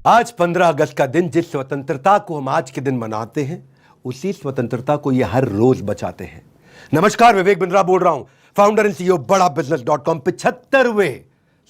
आज 15 अगस्त का दिन, जिस स्वतंत्रता को हम आज के दिन मनाते हैं, उसी स्वतंत्रता को ये हर रोज बचाते हैं। नमस्कार, विवेक बिंद्रा बोल रहा हूं, फाउंडर एंड सीईओ बड़ा बिजनेस.com। 75वें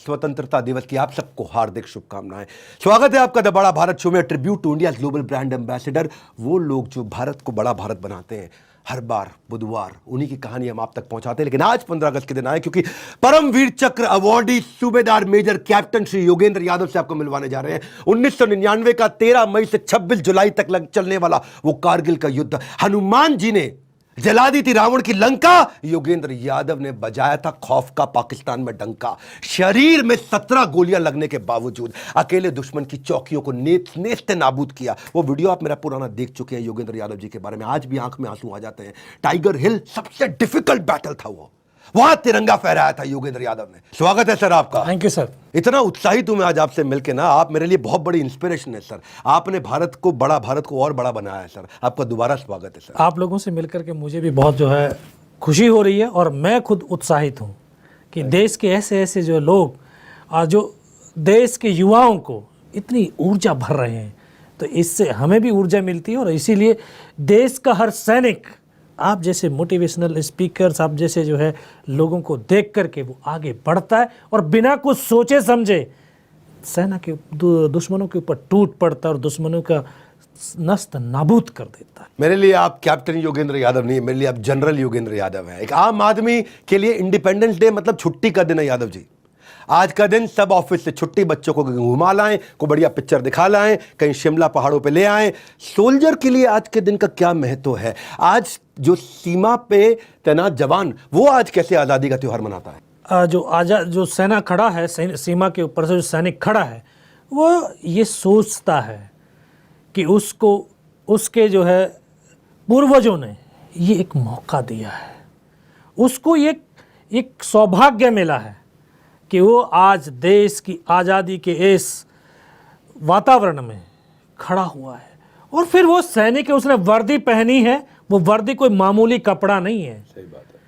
स्वतंत्रता दिवस की आप सबको हार्दिक शुभकामनाएं। स्वागत है आपका द बड़ा भारत शो में। Tribute to India global brand ambassador, वो लोग जो भारत को बड़ा भारत बनाते हैं। हर बार बुधवार उन्हीं की कहानी हम आप तक पहुंचाते हैं, लेकिन आज 15 अगस्त के दिन आए क्योंकि परमवीर चक्र अवॉर्डी सूबेदार मेजर कैप्टन श्री योगेंद्र यादव से आपको मिलवाने जा रहे हैं। 1999 का 13 मई से 26 जुलाई तक चलने वाला वो कारगिल का युद्ध, हनुमान जी ने जला दी थी रावण की लंका, योगेंद्र यादव ने बजाया था खौफ का पाकिस्तान में डंका। शरीर में 17 गोलियां लगने के बावजूद अकेले दुश्मन की चौकियों को नेस्त नाबूद किया। वो वीडियो आप मेरा पुराना देख चुके हैं योगेंद्र यादव जी के बारे में। आज भी आंख में आंसू आ जाते हैं। टाइगर हिल सबसे डिफिकल्ट बैटल था, वो वहां तिरंगा फहराया था योगेंद्र यादव ने। स्वागत है सर आपका। Thank you sir. इतना उत्साहित हूं मैं आज आपसे मिलके ना, आप मेरे लिए बहुत बड़ी इंस्पिरेशन है सर। आपने भारत को और बड़ा बनाया है सर। आपका दोबारा स्वागत है सर। आप लोगों से मिलकर के मुझे भी बहुत खुशी हो रही है और मैं खुद उत्साहित हूं कि देश के ऐसे ऐसे जो लोग जो देश के युवाओं को इतनी ऊर्जा भर रहे हैं, तो इससे हमें भी ऊर्जा मिलती है। और इसीलिए देश का हर सैनिक आप जैसे मोटिवेशनल स्पीकर्स, आप जैसे लोगों को देख करके वो आगे बढ़ता है और बिना कुछ सोचे समझे सेना के दुश्मनों के ऊपर टूट पड़ता है और दुश्मनों का नष्ट नाबूद कर देता है। मेरे लिए आप कैप्टन योगेंद्र यादव नहीं है, मेरे लिए आप जनरल योगेंद्र यादव हैं। एक आम आदमी के लिए इंडिपेंडेंस डे मतलब छुट्टी का दिन है यादव जी। आज का दिन सब ऑफिस से छुट्टी, बच्चों को घुमा लाएं, को बढ़िया पिक्चर दिखा लाएं, कहीं शिमला पहाड़ों पे ले आएं। सोल्जर के लिए आज के दिन का क्या महत्व है? आज जो सीमा पे तैनात जवान, वो आज कैसे आज़ादी का त्यौहार मनाता है? जो सेना खड़ा है, सीमा के ऊपर से जो सैनिक खड़ा है, वो ये सोचता है कि उसको उसके पूर्वजों ने ये एक मौका दिया है, उसको एक सौभाग्य मिला है कि वो आज देश की आज़ादी के इस वातावरण में खड़ा हुआ है। और फिर वो सैनिक है, उसने वर्दी पहनी है। वो वर्दी कोई मामूली कपड़ा नहीं है। सही बात है।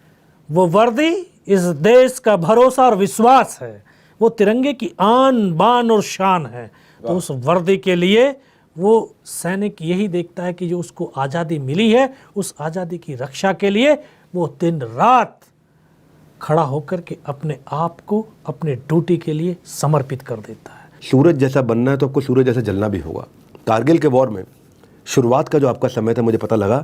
वो वर्दी इस देश का भरोसा और विश्वास है। वो तिरंगे की आन बान और शान है। तो उस वर्दी के लिए वो सैनिक यही देखता है कि जो उसको आज़ादी मिली है, उस आज़ादी की रक्षा के लिए वो दिन रात खड़ा होकर के अपने आप को अपने ड्यूटी के लिए समर्पित कर देता है। सूरज जैसा बनना है तो आपको सूरज जैसा जलना भी होगा। कारगिल के वॉर में शुरुआत का जो आपका समय था, मुझे पता लगा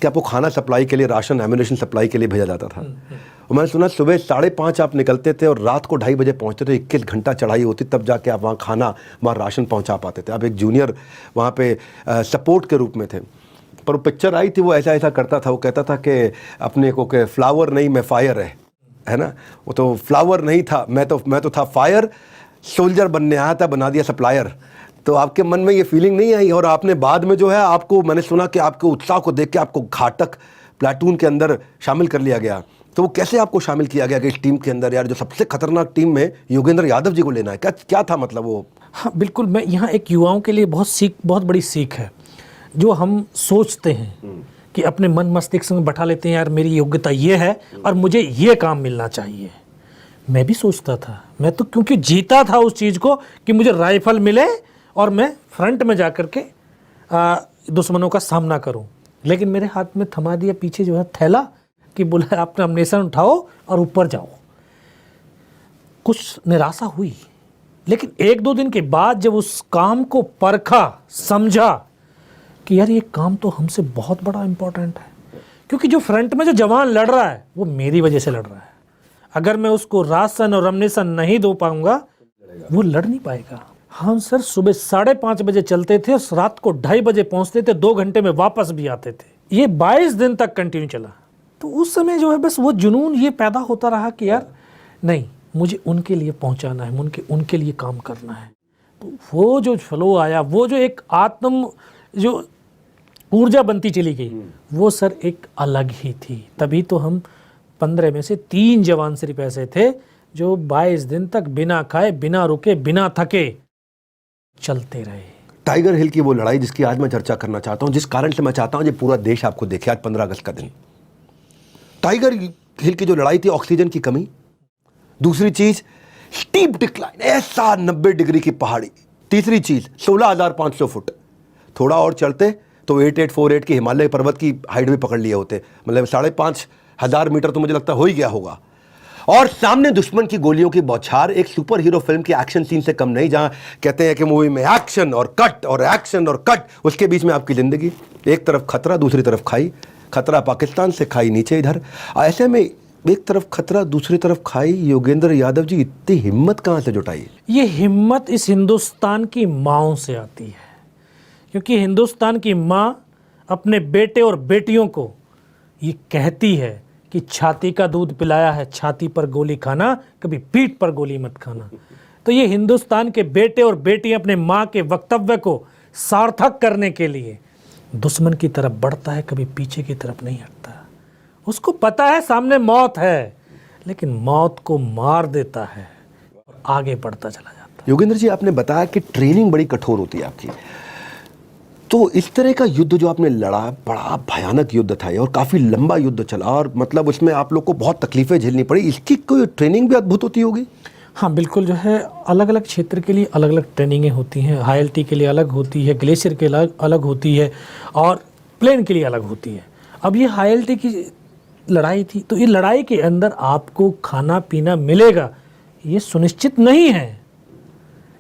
कि आपको खाना सप्लाई के लिए, राशन एम्युनिशन सप्लाई के लिए भेजा जाता था। और मैंने सुना सुबह 5:30 आप निकलते थे और रात को 2:30 बजे पहुंचते थे। 21 घंटा चढ़ाई होती, तब जाके आप वहाँ खाना, वहाँ राशन पहुँचा पाते थे। आप एक जूनियर वहाँ पे सपोर्ट के रूप में थे। पर वो पिक्चर आई थी, वो ऐसा करता था। वो कहता था कि अपने को कि फ्लावर नहीं मैं फायर है ना। वो तो फ्लावर नहीं था, मैं तो था फायर। सोल्जर बनने आया था, बना दिया सप्लायर। तो आपके मन में ये फीलिंग नहीं आई? और आपने बाद में आपको, मैंने सुना कि आपके उत्साह को देख के आपको घातक प्लाटून के अंदर शामिल कर लिया गया। तो वो कैसे आपको शामिल किया गया कि इस टीम के अंदर यार जो सबसे खतरनाक टीम में योगेंद्र यादव जी को लेना है? क्या था मतलब वो? हाँ बिल्कुल, मैं यहाँ एक युवाओं के लिए बहुत बड़ी सीख है। जो हम सोचते हैं कि अपने मन मस्तिष्क में बैठा लेते हैं, यार मेरी योग्यता ये है और मुझे ये काम मिलना चाहिए। मैं भी सोचता था, मैं तो क्योंकि जीता था उस चीज़ को कि मुझे राइफल मिले और मैं फ्रंट में जाकर के दुश्मनों का सामना करूं। लेकिन मेरे हाथ में थमा दिया पीछे थैला कि बोला अपना अम्नेशन उठाओ और ऊपर जाओ। कुछ निराशा हुई, लेकिन 1-2 दिन के बाद जब उस काम को परखा, समझा कि यार ये काम तो हमसे बहुत बड़ा इम्पोर्टेंट है। क्योंकि जो फ्रंट में जो जवान लड़ रहा है वो मेरी वजह से लड़ रहा है। अगर मैं उसको राशन और अम्नेशन नहीं दे पाऊंगा, वो लड़ नहीं पाएगा। हम सर सुबह 5:30 बजे चलते थे और रात को 2:30 बजे पहुंचते थे। 2 घंटे में वापस भी आते थे। ये 22 दिन तक कंटिन्यू चला। तो उस समय बस वो जुनून ये पैदा होता रहा कि यार नहीं, मुझे उनके लिए पहुंचाना है, उनके लिए काम करना है। तो वो जो फ्लो आया, वो जो एक जो ऊर्जा बनती चली गई, वो सर एक अलग ही थी। तभी तो हम 15 में से 3 जवान सिर्फ ऐसे थे जो 22 दिन तक बिना खाए, बिना रुके, बिना थके चलते रहे। टाइगर हिल की वो लड़ाई जिसकी आज मैं चर्चा करना चाहता हूं, जिस कारण से मैं चाहता हूं कि पूरा देश आपको देखे आज 15 अगस्त का दिन। टाइगर हिल की जो लड़ाई थी, ऑक्सीजन की कमी, दूसरी चीज स्टीप डिक्लाइन, ऐसा 90 डिग्री की पहाड़ी, तीसरी चीज 16,500 फुट, थोड़ा और चढ़ते तो 8848 की हिमालय पर्वत की हाइट भी पकड़ लिए होते, मतलब 5,500 मीटर तो मुझे लगता हो ही गया होगा। और सामने दुश्मन की गोलियों की बौछार एक सुपर हीरो फिल्म की एक्शन सीन से कम नहीं, जहां कहते हैं कि मूवी में एक्शन और कट और एक्शन और कट, उसके बीच में आपकी जिंदगी, एक तरफ खतरा दूसरी तरफ खाई, खतरा पाकिस्तान से, खाई नीचे इधर। ऐसे में एक तरफ खतरा दूसरी तरफ खाई, योगेंद्र यादव जी इतनी हिम्मत कहां से जुटाई? ये हिम्मत इस हिंदुस्तान की माँओं से आती है, क्योंकि हिंदुस्तान की माँ अपने बेटे और बेटियों को ये कहती है कि छाती का दूध पिलाया है, छाती पर गोली खाना, कभी पीठ पर गोली मत खाना। तो ये हिंदुस्तान के बेटे और बेटियां अपने माँ के वक्तव्य को सार्थक करने के लिए दुश्मन की तरफ बढ़ता है, कभी पीछे की तरफ नहीं हटता। उसको पता है सामने मौत है, लेकिन मौत को मार देता है और आगे बढ़ता चला जाता है। योगेंद्र जी, आपने बताया कि ट्रेनिंग बड़ी कठोर होती है आपकी, तो इस तरह का युद्ध जो आपने लड़ा, बड़ा भयानक युद्ध था और काफ़ी लंबा युद्ध चला, और मतलब उसमें आप लोग को बहुत तकलीफें झेलनी पड़ी, इसकी कोई ट्रेनिंग भी अद्भुत होती होगी? हाँ बिल्कुल, जो है अलग अलग क्षेत्र के लिए अलग अलग ट्रेनिंगें होती हैं। हाईएल्टी के लिए अलग होती है, ग्लेशियर के लिए अलग होती है, और प्लेन के लिए अलग होती है। अब ये हाईएल्टी की लड़ाई थी, तो ये लड़ाई के अंदर आपको खाना पीना मिलेगा ये सुनिश्चित नहीं है।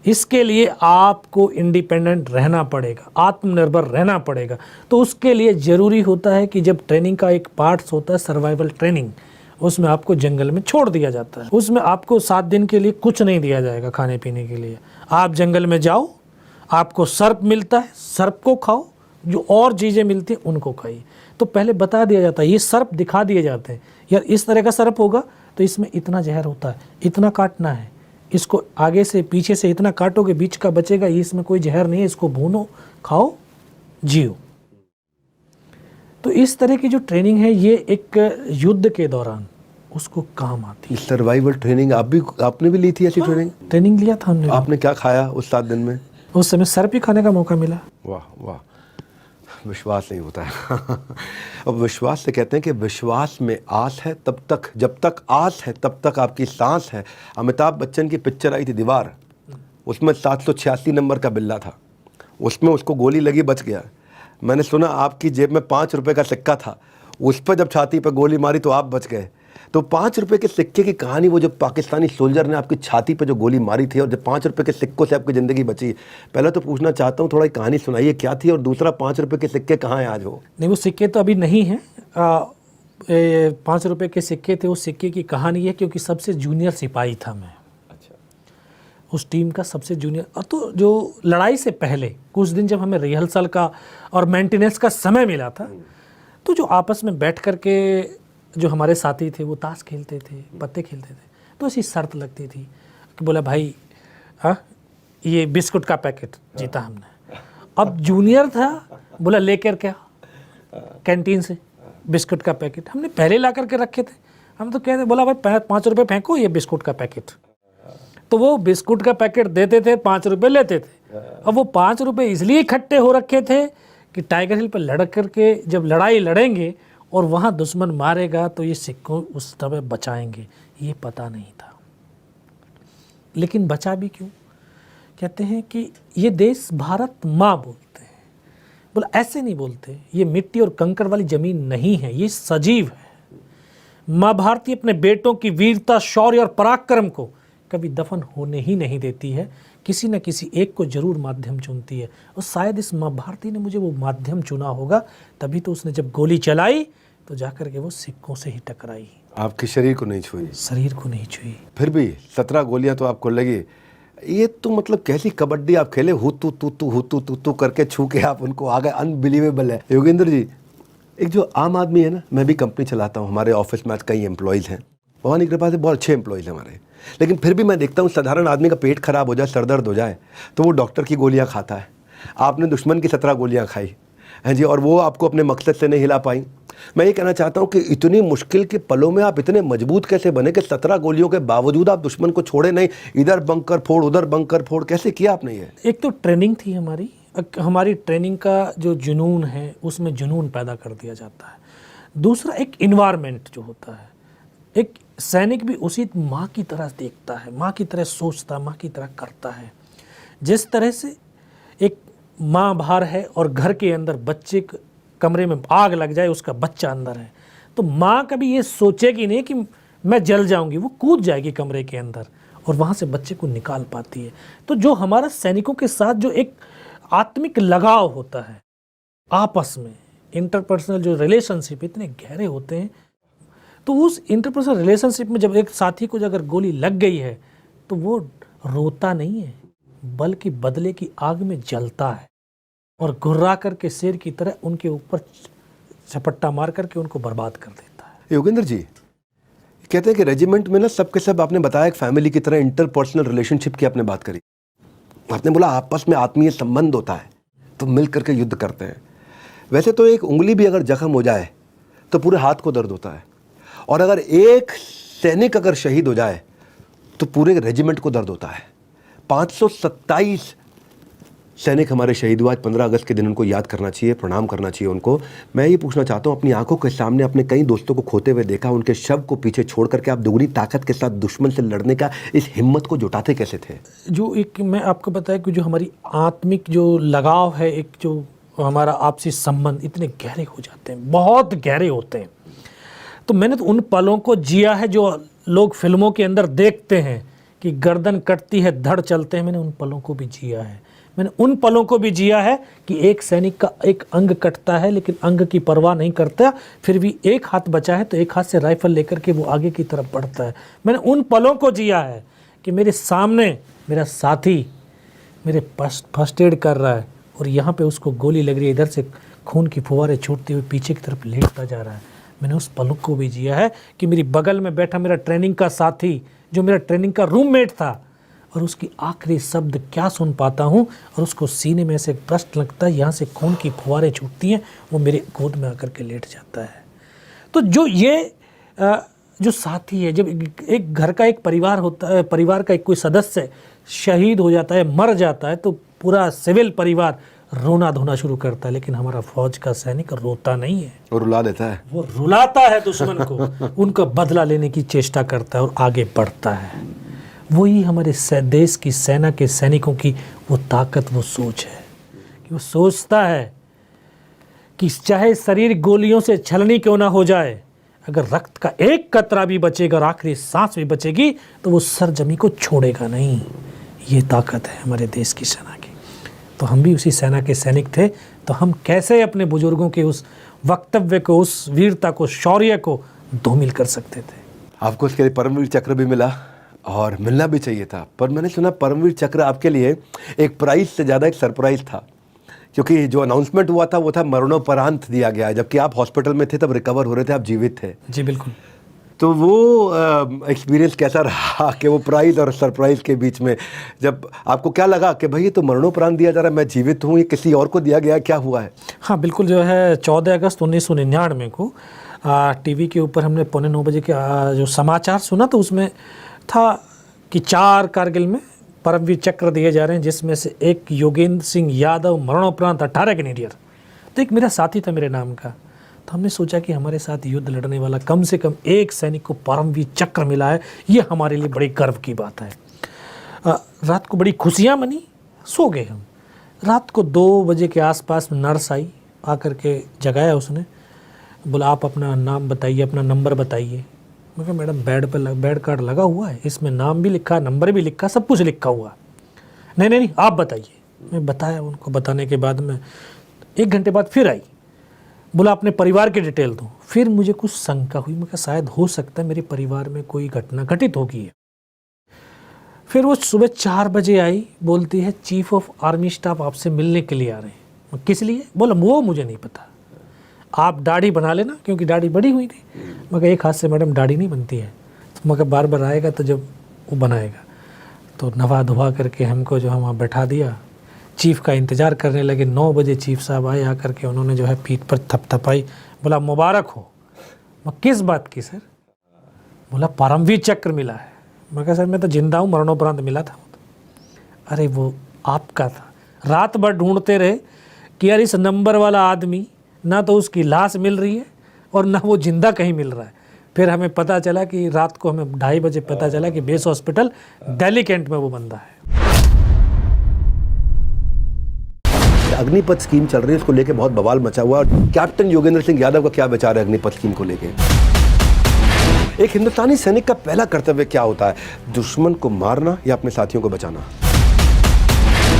इसके लिए आपको इंडिपेंडेंट रहना पड़ेगा, आत्मनिर्भर रहना पड़ेगा। तो उसके लिए ज़रूरी होता है कि जब ट्रेनिंग का एक पार्ट्स होता है सर्वाइवल ट्रेनिंग, उसमें आपको जंगल में छोड़ दिया जाता है। उसमें आपको 7 दिन के लिए कुछ नहीं दिया जाएगा खाने पीने के लिए। आप जंगल में जाओ, आपको सर्प मिलता है, सर्प को खाओ, जो और चीज़ें मिलती हैं उनको खाइए। तो पहले बता दिया जाता है, ये सर्प दिखा दिए जाते हैं, यार इस तरह का सर्प होगा तो इसमें इतना जहर होता है, इतना काटना है, इसको आगे से पीछे से इतना काटोगे, बीच का बचेगा, ये इसमें कोई जहर नहीं है, इसको भूनो, खाओ, जियो। तो इस तरह की जो ट्रेनिंग है ये एक युद्ध के दौरान उसको काम आती है। सर्वाइवल ट्रेनिंग आपने भी ली थी ऐसी ट्रेनिंग? ट्रेनिंग लिया था हमने। आपने क्या खाया उस 7 दिन में? उस समय सर्प ही खाने का मौका मिला। वाह वाह, विश्वास नहीं होता है। अब विश्वास से कहते हैं कि विश्वास में आस है तब तक, जब तक आस है तब तक आपकी सांस है। अमिताभ बच्चन की पिक्चर आई थी दीवार, उसमें 786 नंबर का बिल्ला था, उसमें उसको गोली लगी, बच गया। मैंने सुना आपकी जेब में 5 रुपए का सिक्का था, उस पर जब छाती पर गोली मारी तो आप बच गए। तो 5 रुपए के सिक्के की कहानी, वो जो पाकिस्तानी सोल्जर ने आपकी छाती पे जो गोली मारी थी और जब 5 रुपए के सिक्कों से आपकी ज़िंदगी बची, पहले तो पूछना चाहता हूँ, थोड़ा कहानी सुनाइए क्या थी, और दूसरा 5 रुपए के सिक्के कहाँ हैं आज? वो नहीं, वो सिक्के तो अभी नहीं हैं। 5 रुपए के सिक्के थे। उस सिक्के की कहानी है क्योंकि सबसे जूनियर सिपाही था मैं। अच्छा। उस टीम का सबसे जूनियर। और तो जो लड़ाई से पहले कुछ दिन जब हमें रिहर्सल का और मेंटेनेंस का समय मिला था, तो जो आपस में बैठ कर के जो हमारे साथी थे वो ताश खेलते थे, पत्ते खेलते थे। तो ऐसी शर्त लगती थी कि बोला भाई, हाँ ये बिस्कुट का पैकेट जीता हमने। अब जूनियर था, बोला लेकर क्या कैंटीन से बिस्कुट का पैकेट, हमने पहले ला करके रखे थे। हम तो कहते, बोला भाई 5 रुपये फेंको, ये बिस्कुट का पैकेट। तो वो बिस्कुट का पैकेट देते थे, 5 रुपये लेते थे। अब वो 5 रुपये इसलिए इकट्ठे हो रखे थे कि टाइगर हिल पर लड़ करके जब लड़ाई लड़ेंगे और वहाँ दुश्मन मारेगा तो ये सिक्कों उस समय बचाएंगे, ये पता नहीं था। लेकिन बचा भी क्यों? कहते हैं कि ये देश भारत माँ बोलते हैं। बोला ऐसे नहीं बोलते, ये मिट्टी और कंकड़ वाली ज़मीन नहीं है, ये सजीव है। माँ भारती अपने बेटों की वीरता, शौर्य और पराक्रम को कभी दफन होने ही नहीं देती है, किसी न किसी एक को जरूर माध्यम चुनती है। और शायद इस माँ भारती ने मुझे वो माध्यम चुना होगा, तभी तो उसने जब गोली चलाई तो जाकर के वो सिक्कों से ही टकराई, आपके शरीर को नहीं छुई? शरीर को नहीं छुई। फिर भी 17 गोलियां तो आपको लगी। ये तो मतलब कैसी कबड्डी आप खेले, हु तू करके छू के आप उनको आ गए, अनबिलीवेबल है। योगेंद्र जी, एक जो आम आदमी है ना, मैं भी कंपनी चलाता हूँ, हमारे ऑफिस में आज कई एम्प्लॉयज़ हैं, भगवान की कृपा से बहुत अच्छे एम्प्लॉयज़ हैं हमारे, लेकिन फिर भी मैं देखता हूँ साधारण आदमी का पेट खराब हो जाए, सर दर्द हो जाए तो वो डॉक्टर की गोलियाँ खाता है। आपने दुश्मन की 17 गोलियाँ खाई हैं जी, और वो आपको अपने मकसद से नहीं हिला पाई। मैं ये कहना चाहता हूँ कि इतनी मुश्किल के पलों में आप इतने मजबूत कैसे बने कि 17 गोलियों के बावजूद आप दुश्मन को छोड़े नहीं, इधर बंकर फोड़ उधर बंकर फोड़, कैसे किया आपने ये? एक तो ट्रेनिंग थी हमारी ट्रेनिंग का जो जुनून है उसमें जुनून पैदा कर दिया जाता है। दूसरा एक इन्वायरमेंट जो होता है, एक सैनिक भी उसी माँ की तरह देखता है, माँ की तरह सोचता है, माँ की तरह करता है। जिस तरह से एक माँ बाहर है और घर के अंदर बच्चे कमरे में आग लग जाए, उसका बच्चा अंदर है, तो माँ कभी ये सोचेगी नहीं कि मैं जल जाऊंगी, वो कूद जाएगी कमरे के अंदर और वहाँ से बच्चे को निकाल पाती है। तो जो हमारा सैनिकों के साथ जो एक आत्मिक लगाव होता है, आपस में इंटरपर्सनल जो रिलेशनशिप इतने गहरे होते हैं, तो उस इंटरपर्सनल रिलेशनशिप में जब एक साथी को अगर गोली लग गई है तो वो रोता नहीं है, बल्कि बदले की आग में जलता है और घुर्रा करके शेर की तरह उनके ऊपर झपट्टा मार करके उनको बर्बाद कर देता है। योगेंद्र जी कहते हैं कि रेजिमेंट में ना सबके सब, आपने बताया एक फैमिली की तरह इंटरपर्सनल रिलेशनशिप की आपने बात करी, आपने बोला आपस में आत्मीय संबंध होता है तो मिल करके युद्ध करते हैं। वैसे तो एक उंगली भी अगर जख्म हो जाए तो पूरे हाथ को दर्द होता है, और अगर एक सैनिक अगर शहीद हो जाए तो पूरे रेजिमेंट को दर्द होता है। 527 सैनिक हमारे शहीद हुआ। 15 अगस्त के दिन उनको याद करना चाहिए, प्रणाम करना चाहिए उनको। मैं ये पूछना चाहता हूँ, अपनी आंखों के सामने अपने कई दोस्तों को खोते हुए देखा, उनके शव को पीछे छोड़ करके आप दुगनी ताकत के साथ दुश्मन से लड़ने का इस हिम्मत को जुटाते कैसे थे? जो एक मैं आपको बताया कि जो हमारी आत्मिक जो लगाव है, एक जो हमारा आपसी संबंध इतने गहरे हो जाते हैं, बहुत गहरे होते हैं। तो मैंने तो उन पलों को जिया है जो लोग फिल्मों के अंदर देखते हैं कि गर्दन कटती है धड़ चलते हैं, मैंने उन पलों को भी जिया है। मैंने उन पलों को भी जिया है कि एक सैनिक का एक अंग कटता है लेकिन अंग की परवाह नहीं करता, फिर भी एक हाथ बचा है तो एक हाथ से राइफल लेकर के वो आगे की तरफ बढ़ता है। मैंने उन पलों को जिया है कि मेरे सामने मेरा साथी मेरे फर्स्ट एड कर रहा है और यहाँ पे उसको गोली लग रही है, इधर से खून की फुहारें छूटती हुई पीछे की तरफ लेटता जा रहा है। मैंने उस पलों को भी जिया है कि मेरी बगल में बैठा मेरा ट्रेनिंग का साथी, जो मेरा ट्रेनिंग का रूममेट था, और उसकी आखिरी शब्द क्या सुन पाता हूँ और उसको सीने में से प्रश्न लगता है, यहाँ से खून की फुहारें छूटती हैं, वो मेरे गोद में आकर के लेट जाता है। तो जो ये जो साथी है, जब एक घर का एक परिवार होता है, परिवार का एक कोई सदस्य शहीद हो जाता है, मर जाता है, तो पूरा सिविल परिवार रोना धोना शुरू करता है, लेकिन हमारा फौज का सैनिक रोता नहीं है, वो रुला देता है, वो रुलाता है दुश्मन को, उनका बदला लेने की चेष्टा करता है और आगे बढ़ता है। वही हमारे देश की सेना के सैनिकों की वो ताकत, वो सोच है कि वो सोचता है कि चाहे शरीर गोलियों से छलनी क्यों ना हो जाए, अगर रक्त का एक कतरा भी बचेगा और आखिरी सांस भी बचेगी तो वो सरजमी को छोड़ेगा नहीं। ये ताकत है हमारे देश की सेना की। तो हम भी उसी सेना के सैनिक थे, तो हम कैसे अपने बुजुर्गों के उस वक्तव्य को, उस वीरता को, शौर्य को धूमिल कर सकते थे। आपको उसके लिए परमवीर चक्र भी मिला और मिलना भी चाहिए था, पर मैंने सुना परमवीर चक्र आपके लिए एक प्राइज से ज़्यादा एक सरप्राइज था, क्योंकि जो अनाउंसमेंट हुआ था वो था मरणोपरांत दिया गया है, जबकि आप हॉस्पिटल में थे, तब रिकवर हो रहे थे, आप जीवित थे। जी बिल्कुल। तो वो एक्सपीरियंस कैसा रहा कि वो प्राइज और सरप्राइज के बीच में जब आपको क्या लगा कि भाई ये तो मरणोपरांत दिया जा रहा है, मैं जीवित हूँ, ये किसी और को दिया गया, क्या हुआ है? हाँ बिल्कुल, जो है 14 अगस्त 1999 को टीवी के ऊपर हमने 9:15 बजे के जो समाचार सुना, तो उसमें था कि 4 कारगिल में परमवीर चक्र दिए जा रहे हैं, जिसमें से एक योगेंद्र सिंह यादव मरणोपरांत 18 कैनेडियर। तो एक मेरा साथी था मेरे नाम का, तो हमने सोचा कि हमारे साथ युद्ध लड़ने वाला कम से कम एक सैनिक को परमवीर चक्र मिला है, ये हमारे लिए बड़ी गर्व की बात है। रात को बड़ी खुशियाँ मनी, सो गए हम। रात को 2 बजे के आसपास नर्स आई, आकर के जगाया उसने, बोला आप अपना नाम बताइए, अपना नंबर बताइए। मैं कहा मैडम बेड कार्ड लगा हुआ है, इसमें नाम भी लिखा, नंबर भी लिखा, सब कुछ लिखा हुआ। नहीं आप बताइए। मैं बताया, उनको बताने के बाद में 1 घंटे बाद फिर आई, बोला अपने परिवार की डिटेल दो। फिर मुझे कुछ शंका हुई, मैं कहा शायद हो सकता है मेरे परिवार में कोई घटना घटित होगी। फिर वो सुबह 4 बजे आई, बोलती है चीफ ऑफ आर्मी स्टाफ आपसे मिलने के लिए आ रहे हैं। किस लिए? बोला वो मुझे नहीं पता, आप दाढ़ी बना लेना, क्योंकि दाढ़ी बड़ी हुई थी। मगर एक हाथ से मैडम दाढ़ी नहीं बनती है, तो मगर बार बार आएगा तो जब वो बनाएगा। तो नवा धुआ करके हमको जो है वहाँ बैठा दिया, चीफ का इंतज़ार करने लगे। 9 बजे चीफ साहब आए, आकर के उन्होंने जो है पीठ पर थपथपाई, बोला मुबारक हो। मैं किस बात की सर? बोला परमवीर चक्र मिला है। मैं कहा सर मैं तो जिंदा हूँ, मरणोपरांत मिला था। अरे वो आपका था। रात भर ढूंढते रहे कि यार इस नंबर वाला आदमी, ना तो उसकी लाश मिल रही है और ना वो जिंदा कहीं मिल रहा है। फिर हमें पता चला कि रात को हमें 2:30 बजे पता चला कि बेस हॉस्पिटल दिल्ली कैंट में वो बंदा है। अग्निपथ स्कीम चल रही है, उसको लेके बहुत बवाल मचा हुआ है। कैप्टन योगेंद्र सिंह यादव का क्या विचार है अग्निपथ स्कीम को लेके? एक हिंदुस्तानी सैनिक का पहला कर्तव्य क्या होता है? दुश्मन को मारना या अपने साथियों को बचाना?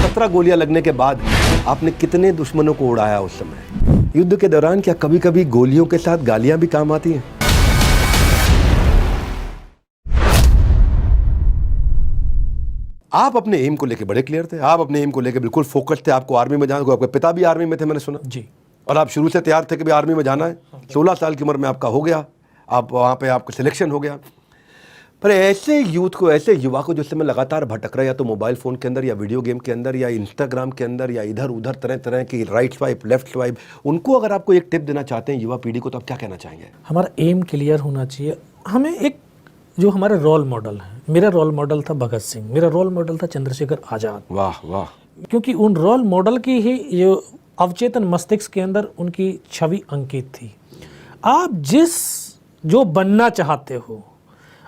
17 गोलियां लगने के बाद आपने कितने दुश्मनों को उड़ाया उस समय? युद्ध के दौरान क्या कभी कभी गोलियों के साथ गालियां भी काम आती हैं? आप अपने एम को लेके बड़े क्लियर थे, आप अपने एम को लेके बिल्कुल फोकस थे, आपको आर्मी में जाना, आपके पिता भी आर्मी में थे मैंने सुना जी। और आप शुरू से तैयार थे कि भी आर्मी में जाना है। 16 साल की उम्र में आपका हो गया, आप वहाँ पे आपका सिलेक्शन हो गया। पर ऐसे यूथ को, ऐसे युवा को जो समय लगातार भटक रहा है या तो मोबाइल फ़ोन के अंदर या वीडियो गेम के अंदर या इंस्टाग्राम के अंदर या इधर उधर तरह तरह की राइट स्वाइप लेफ्ट स्वाइप, उनको अगर आपको एक टिप देना चाहते हैं युवा पीढ़ी को, तो आप क्या कहना चाहेंगे? हमारा एम क्लियर होना चाहिए। हमें एक जो हमारे रोल मॉडल हैं, मेरा रोल मॉडल था भगत सिंह, मेरा रोल मॉडल था चंद्रशेखर आज़ाद। वाह वाह। क्योंकि उन रोल मॉडल की ही जो अवचेतन मस्तिष्क के अंदर उनकी छवि अंकित थी। आप जिस जो बनना चाहते हो,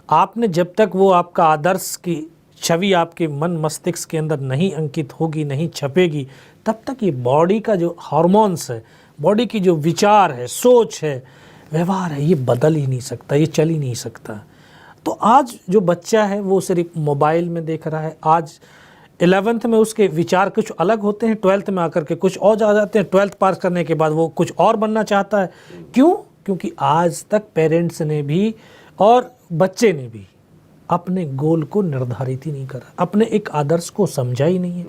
आपने जब तक वो आपका आदर्श की छवि आपके मन मस्तिष्क के अंदर नहीं अंकित होगी, नहीं छपेगी, तब तक ये बॉडी का जो हार्मोन्स है, बॉडी की जो विचार है, सोच है, व्यवहार है, ये बदल ही नहीं सकता, ये चल ही नहीं सकता। तो आज जो बच्चा है वो सिर्फ मोबाइल में देख रहा है। आज 11th में उसके विचार कुछ अलग होते हैं, 12th में आकर के कुछ और जा जाते हैं, 12th पास करने के बाद वो कुछ और बनना चाहता है। क्यों? क्योंकि आज तक पेरेंट्स ने भी और बच्चे ने भी अपने गोल को निर्धारित ही नहीं करा, अपने एक आदर्श को समझा ही नहीं है।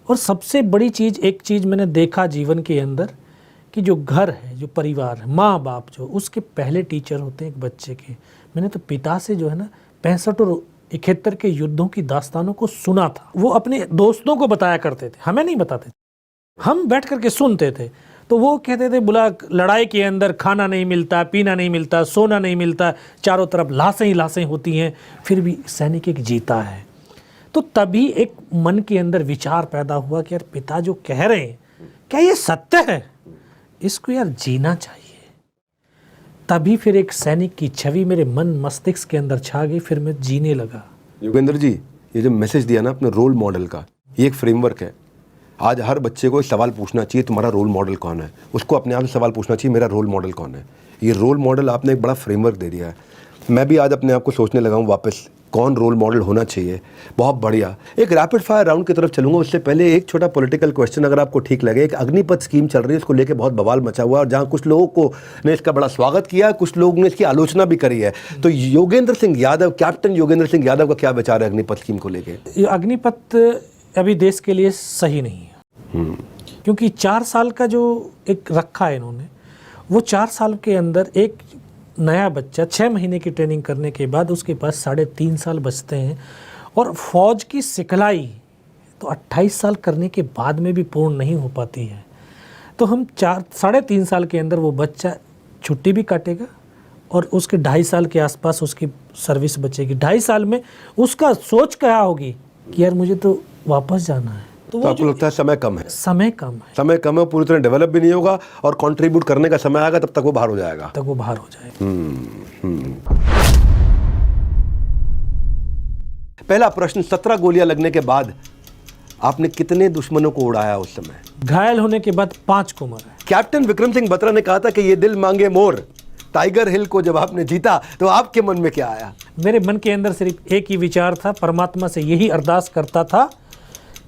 और सबसे बड़ी चीज़, एक चीज़ मैंने देखा जीवन के अंदर कि जो घर है, जो परिवार है, माँ बाप जो उसके पहले टीचर होते हैं एक बच्चे के। मैंने तो पिता से जो है ना 65 और 71 के युद्धों की दास्तानों को सुना था। वो अपने दोस्तों को बताया करते थे, हमें नहीं बताते थे, हम बैठ करके सुनते थे। तो वो कहते थे बोला लड़ाई के अंदर खाना नहीं मिलता, पीना नहीं मिलता, सोना नहीं मिलता, चारों तरफ लाशें ही लाशें होती हैं, फिर भी सैनिक एक जीता है। तो तभी एक मन के अंदर विचार पैदा हुआ कि यार पिता जो कह रहे हैं क्या ये सत्य है, इसको यार जीना चाहिए। तभी फिर एक सैनिक की छवि मेरे मन मस्तिष्क के अंदर छा गई, फिर मैं जीने लगा। योगेंद्र जी, ये जो मैसेज दिया ना अपने रोल मॉडल का, ये एक फ्रेमवर्क है। आज हर बच्चे को सवाल पूछना चाहिए तुम्हारा रोल मॉडल कौन है, उसको अपने आप से सवाल पूछना चाहिए मेरा रोल मॉडल कौन है। ये रोल मॉडल आपने एक बड़ा फ्रेमवर्क दे दिया है। मैं भी आज अपने आप को सोचने लगा हूँ वापस कौन रोल मॉडल होना चाहिए। बहुत बढ़िया। एक रैपिड फायर राउंड की तरफ चलूंगा, उससे पहले एक छोटा पॉलिटिकल क्वेश्चन अगर आपको ठीक लगे। एक अग्निपथ स्कीम चल रही है, उसको लेके बहुत बवाल मचा हुआ है और जहां कुछ लोगों को ने इसका बड़ा स्वागत किया, कुछ लोगों ने इसकी आलोचना भी करी है। तो योगेंद्र सिंह यादव, कैप्टन योगेंद्र सिंह यादव का क्या विचार है अग्निपथ स्कीम को लेके? ये अग्निपथ अभी देश के लिए सही नहीं है। क्योंकि 4 साल का जो एक रखा है इन्होंने, वो 4 साल के अंदर एक नया बच्चा 6 महीने की ट्रेनिंग करने के बाद उसके पास 3.5 साल बचते हैं और फौज की सिखलाई तो 28 साल करने के बाद में भी पूर्ण नहीं हो पाती है। तो हम 3.5 साल के अंदर वो बच्चा छुट्टी भी काटेगा और उसके 2.5 साल के आसपास उसकी सर्विस बचेगी। 2.5 साल में उसका सोच क्या होगी कि यार मुझे तो वापस जाना है। तो आपको लगता है समय कम है? समय कम है, समय कम है, पूरी तरह डेवलप भी नहीं होगा और कंट्रीब्यूट करने का समय आएगा तब तक वो बाहर हो जाएगा। पहला प्रश्न, 17 गोलियां लगने के बाद आपने कितने दुश्मनों को उड़ाया उस समय? घायल होने के बाद 5 को मारा। कैप्टन विक्रम सिंह बत्रा ने कहा था कि ये दिल मांगे मोर। टाइगर हिल को जब आपने जीता तो आपके मन में क्या आया? मेरे मन के अंदर सिर्फ एक ही विचार था, परमात्मा से यही अरदास करता था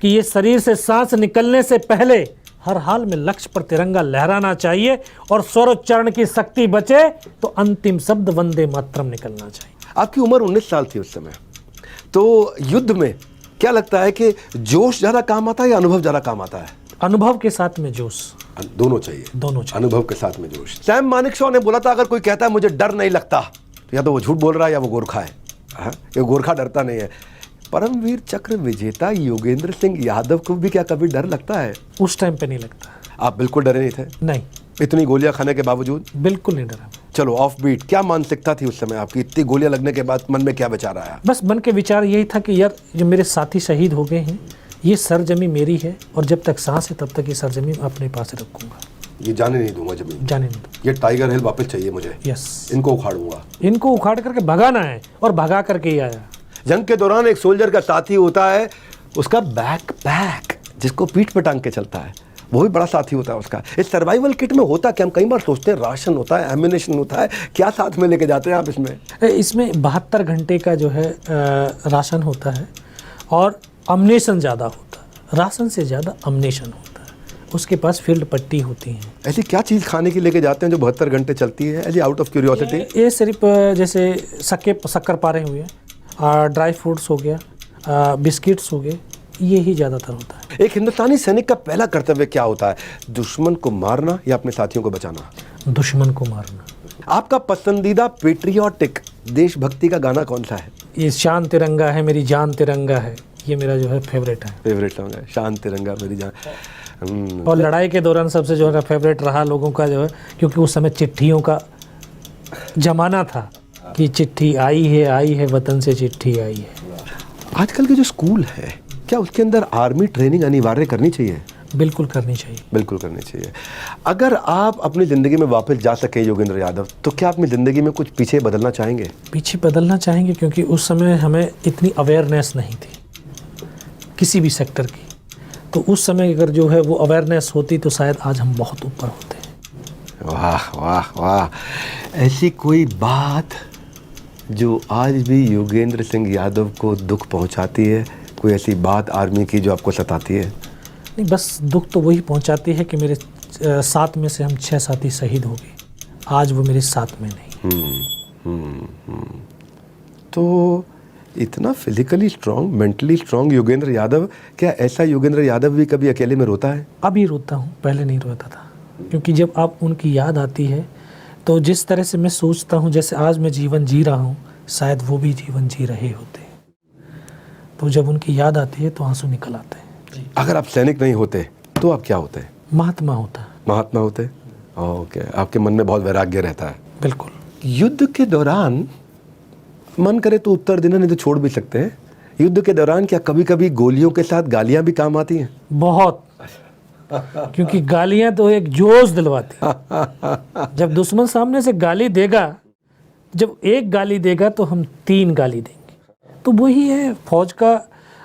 कि ये शरीर से सांस निकलने से पहले हर हाल में लक्ष्य पर तिरंगा लहराना चाहिए और स्वरोच्चारण की शक्ति बचे तो अंतिम शब्द वंदे मातरम निकलना चाहिए। आपकी उम्र 19 साल थी उस समय, तो युद्ध में क्या लगता है कि जोश ज्यादा काम आता है या अनुभव ज्यादा काम आता है? अनुभव के साथ में जोश, दोनों चाहिए। दोनों चाहिए। अनुभव के साथ में जोश। सैम मानेकशॉ ने बोला था अगर कोई कहता है मुझे डर नहीं लगता तो या तो वो झूठ बोल रहा है या वो गोरखा है। ये गोरखा डरता नहीं है। परमवीर चक्र विजेता योगेंद्र सिंह यादव को भी क्या कभी डर लगता है? उस टाइम पे नहीं लगता। आप बिल्कुल डरे नहीं थे? नहीं, इतनी गोलियां खाने के बावजूद? बिल्कुल नहीं डरा। चलो ऑफ बीट, क्या मानसिकता थी उस समय आपकी? इतनी गोलियां लगने के बाद मन में क्या विचार आया? बस मन के विचार यही था कि यार जो मेरे साथी शहीद हो गए हैं, ये सरजमी मेरी है और जब तक सांस है तब तक ये सरजमी अपने पास रखूंगा। ये जाने नहीं दूंगा जमीन, जाने नहीं दूंगा। ये टाइगर हिल वापस चाहिए मुझे। यस, इनको उखाड़ूंगा। इनको उखाड़ करके भगाना है और भगा करके ही आया। जंग के दौरान एक सोल्जर का साथी होता है उसका बैकपैक, जिसको पीठ पे टांग के चलता है, वो भी बड़ा साथी होता है उसका। इस सर्वाइवल किट में होता क्या? हम कई बार सोचते हैं राशन होता है, एम्यूनेशन होता है, क्या साथ में लेके जाते हैं आप इसमें? इसमें 72 घंटे का जो है राशन होता है और अम्नेशन ज़्यादा होता है, राशन से ज़्यादा अम्नेशन होता है। उसके पास फील्ड पट्टी होती हैं। ऐसी क्या चीज़ खाने की लेके जाते हैं जो 72 घंटे चलती है? ऐसी आउट ऑफ क्यूरियोसिटी। ये सिर्फ जैसे शक्कर पारे हुए, ड्राई फ्रूट्स हो गया, बिस्किट्स हो गए, ये ही ज़्यादातर होता है। एक हिंदुस्तानी सैनिक का पहला कर्तव्य क्या होता है? दुश्मन को मारना या अपने साथियों को बचाना? दुश्मन को मारना। आपका पसंदीदा पेट्रियोटिक देशभक्ति का गाना कौन सा है? ये शान तिरंगा है मेरी जान तिरंगा है, ये मेरा जो है फेवरेट है। फेवरेट सॉन्ग है शान तिरंगा मेरी जान। और लड़ाई के दौरान सबसे जो है फेवरेट रहा लोगों का जो है, क्योंकि उस समय चिट्ठियों का जमाना था कि चिट्ठी आई है वतन से चिट्ठी आई है। आजकल के जो स्कूल है, क्या उसके अंदर आर्मी ट्रेनिंग अनिवार्य करनी चाहिए? बिल्कुल करनी चाहिए। बिल्कुल करनी चाहिए। अगर आप अपनी ज़िंदगी में वापस जा सके योगेंद्र यादव, तो क्या अपनी ज़िंदगी में कुछ पीछे बदलना चाहेंगे? पीछे बदलना चाहेंगे, क्योंकि उस समय हमें इतनी अवेयरनेस नहीं थी किसी भी सेक्टर की। तो उस समय अगर जो है वो अवेयरनेस होती तो शायद आज हम बहुत ऊपर होते। वाह वाह वाह। ऐसी कोई बात जो आज भी योगेंद्र सिंह यादव को दुख पहुंचाती है? कोई ऐसी बात आर्मी की जो आपको सताती है? नहीं, बस दुख तो वही पहुंचाती है कि मेरे 7 में से हम 6 साथी शहीद हो गए, आज वो मेरे साथ में नहीं। तो इतना physically strong, mentally strong Yogendra Yadav, क्या ऐसा योगेंद्र यादव भी कभी अकेले में रोता है? अभी रोता हूँ, पहले नहीं रोता था। क्योंकि जब आप उनकी याद आती है तो जिस तरह से मैं सोचता हूँ जैसे आज मैं जीवन जी रहा हूँ, शायद वो भी जीवन जी रहे होते। तो जब उनकी याद आती है तो आंसू निकल आते हैं। अगर आप सैनिक नहीं होते तो आप क्या होते? महात्मा होता। महात्मा होते। ओके, आपके मन में बहुत वैराग्य रहता है। बिल्कुल। युद्ध के दौरान मन करे तो उत्तर देना, नहीं तो छोड़ भी सकते हैं। युद्ध के दौरान क्या कभी कभी गोलियों के साथ गालियां भी काम आती हैं? बहुत। क्योंकि गालियां तो एक जोश दिलवाती। जब दुश्मन सामने से गाली देगा, जब एक गाली देगा तो हम 3 गाली देंगे। तो वही है फौज का,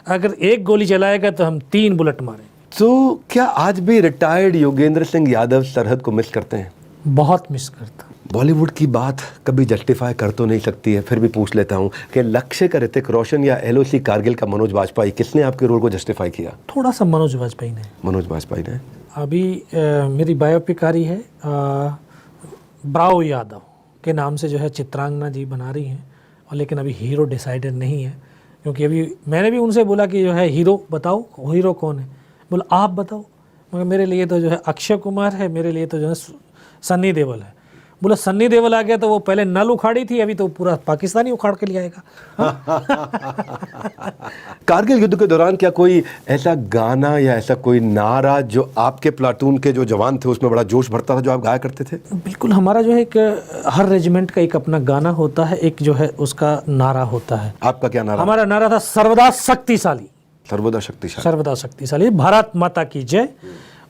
अगर एक गोली चलाएगा तो हम 3 बुलेट मारें। तो क्या आज भी रिटायर्ड योगेंद्र सिंह यादव सरहद को मिस करते हैं? बहुत मिस करता। बॉलीवुड की बात कभी जस्टिफाई कर तो नहीं सकती है, फिर भी पूछ लेता हूँ कि लक्ष्य का ऋतिक रोशन या LOC कारगिल का मनोज वाजपेयी, किसने आपके रोल को जस्टिफाई किया? थोड़ा सा मनोज वाजपेयी ने। मनोज वाजपेयी ने। अभी मेरी बायोपिक आ रही है, ब्राव यादव के नाम से जो है चित्रांगना जी बना रही हैं, और लेकिन अभी हीरो डिसाइडेड नहीं है। क्योंकि अभी मैंने भी उनसे बोला कि जो है हीरो बताओ, हीरो कौन है? बोला आप बताओ। मगर मेरे लिए तो जो है अक्षय कुमार है, मेरे लिए तो जो है सन्नी देओल है। बोला सन्नी देओल आ गया तो वो पहले नल उखाड़ी थी, अभी तो पूरा पाकिस्तानी उखाड़ के ले आएगा। कारगिल युद्ध के दौरान क्या कोई ऐसा गाना या ऐसा कोई नारा जो आपके प्लाटून के जो जवान थे उसमें बड़ा जोश भरता था, जो आप गाया करते थे? बिल्कुल। हमारा जो है एक हर रेजिमेंट का एक अपना गाना होता है, एक जो है उसका नारा होता है। आपका क्या नारा? हमारा नारा था सर्वदा शक्तिशाली। सर्वदा शक्तिशाली। सर्वदा शक्तिशाली, भारत माता की जय।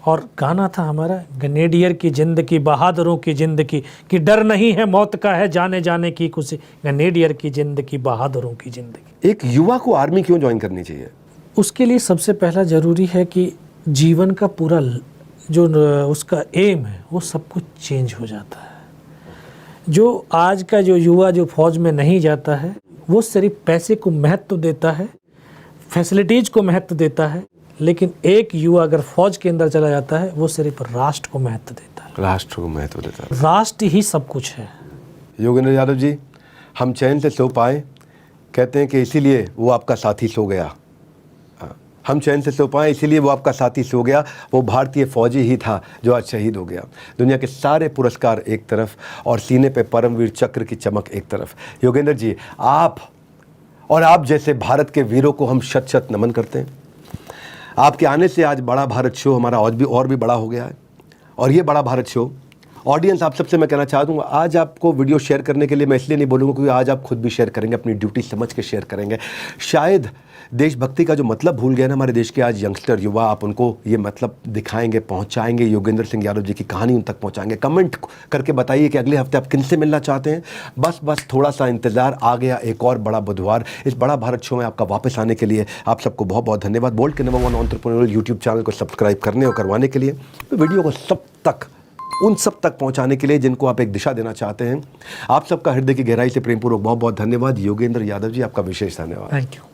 और गाना था हमारा गनेडियर की जिंदगी, बहादुरों की जिंदगी, कि डर नहीं है मौत का है जाने जाने की खुशी। गनेडियर की जिंदगी, बहादुरों की जिंदगी। एक युवा को आर्मी क्यों ज्वाइन करनी चाहिए? उसके लिए सबसे पहला जरूरी है कि जीवन का पूरा जो उसका एम है वो सब कुछ चेंज हो जाता है। जो आज का जो युवा जो फौज में नहीं जाता है, वो सिर्फ पैसे को महत्व देता है, फैसिलिटीज को महत्व देता है। लेकिन एक युवा अगर फौज के अंदर चला जाता है, वो सिर्फ राष्ट्र को महत्व देता है। राष्ट्र को महत्व देता है। राष्ट्र ही सब कुछ है। योगेंद्र यादव जी, हम चैन से सो पाए, कहते हैं कि इसीलिए वो आपका साथी सो गया। हम चैन से सो पाए इसीलिए वो आपका साथी सो गया। वो भारतीय फौजी ही था जो आज शहीद हो गया। दुनिया के सारे पुरस्कार एक तरफ और सीने पे परमवीर चक्र की चमक एक तरफ। योगेंद्र जी, आप और आप जैसे भारत के वीरों को हम शत शत नमन करते हैं। आपके आने से आज बड़ा भारत शो हमारा और भी बड़ा हो गया है। और ये बड़ा भारत शो ऑडियंस आप सबसे मैं कहना चाहता हूँ, आज आपको वीडियो शेयर करने के लिए मैं इसलिए नहीं बोलूँगा क्योंकि आज आप खुद भी शेयर करेंगे, अपनी ड्यूटी समझ के शेयर करेंगे। शायद देशभक्ति का जो मतलब भूल गए ना हमारे देश के आज यंगस्टर युवा, आप उनको ये मतलब दिखाएंगे, पहुंचाएंगे, योगेंद्र सिंह यादव जी की कहानी उन तक पहुंचाएंगे। कमेंट करके बताइए कि अगले हफ्ते आप किनसे मिलना चाहते हैं। बस थोड़ा सा इंतजार, आ गया एक और बड़ा बुधवार। इस बड़ा भारत शो में आपका वापस आने के लिए आप सबको बहुत बहुत धन्यवाद। बोल्ड के नंबर 1 एंटरप्रेन्योर यूट्यूब चैनल को सब्सक्राइब करने और करवाने के लिए, वीडियो को उन सब तक पहुंचाने के लिए जिनको आप एक दिशा देना चाहते हैं। आप सबका हृदय की गहराई से प्रेमपूर्वक बहुत बहुत धन्यवाद। योगेंद्र यादव जी, आपका विशेष धन्यवाद। Thank you.